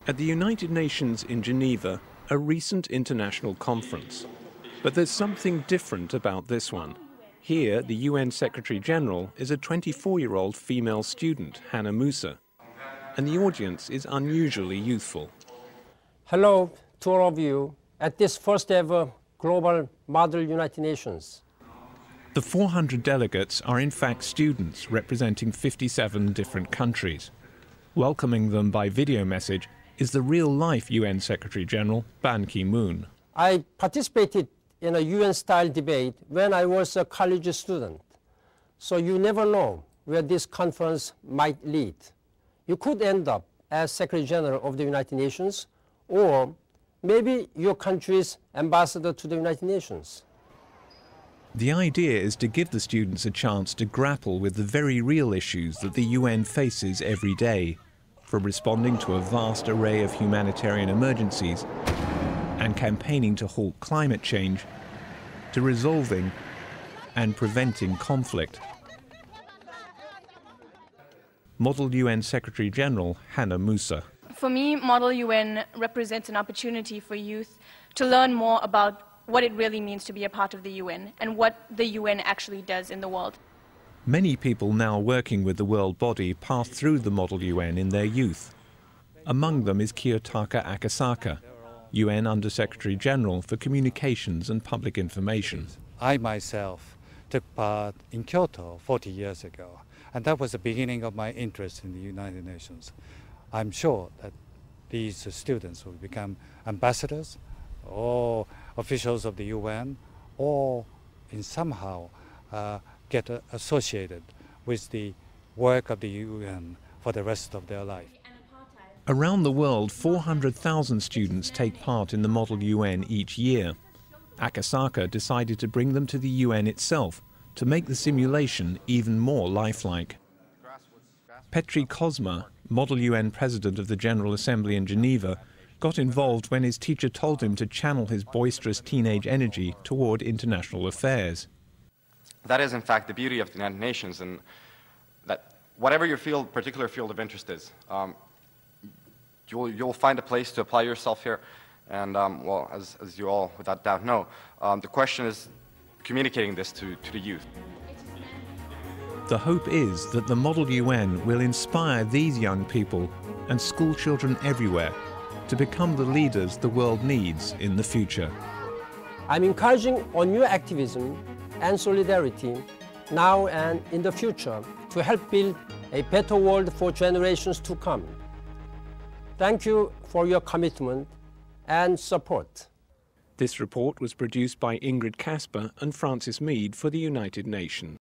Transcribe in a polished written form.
At the United Nations in Geneva, a recent international conference. But there's something different about this one. Here, the UN Secretary-General is a 24-year-old female student, Hannah Musa, and the audience is unusually youthful. Hello to all of you at this first ever Global Model United Nations. The 400 delegates are in fact students representing 57 different countries. Welcoming them by video message is the real-life UN Secretary-General Ban Ki-moon. I participated in a UN-style debate when I was a college student. So you never know where this conference might lead. You could end up as Secretary-General of the United Nations, or maybe your country's ambassador to the United Nations. The idea is to give the students a chance to grapple with the very real issues that the UN faces every day, from responding to a vast array of humanitarian emergencies and campaigning to halt climate change, to resolving and preventing conflict. Model UN Secretary-General Hannah Musa. For me, Model UN represents an opportunity for youth to learn more about what it really means to be a part of the UN and what the UN actually does in the world. Many people now working with the world body passed through the Model UN in their youth. Among them is Kiyotaka Akasaka, UN Under-Secretary-General for Communications and Public Information. I myself took part in Kyoto 40 years ago, and that was the beginning of my interest in the United Nations. I'm sure that these students will become ambassadors or officials of the UN, or in somehow get associated with the work of the UN for the rest of their life. Around the world, 400,000 students take part in the Model UN each year. Akasaka decided to bring them to the UN itself to make the simulation even more lifelike. Petri Kozma, Model UN President of the General Assembly in Geneva, got involved when his teacher told him to channel his boisterous teenage energy toward international affairs. That is, in fact, the beauty of the United Nations, and that whatever your particular field of interest is, you'll find a place to apply yourself here. And, well, as you all without doubt know, the question is communicating this to the youth. The hope is that the Model UN will inspire these young people and school children everywhere to become the leaders the world needs in the future. I'm encouraging on your activism and solidarity now and in the future to help build a better world for generations to come. Thank you for your commitment and support. This report was produced by Ingrid Casper and Francis Mead for the United Nations.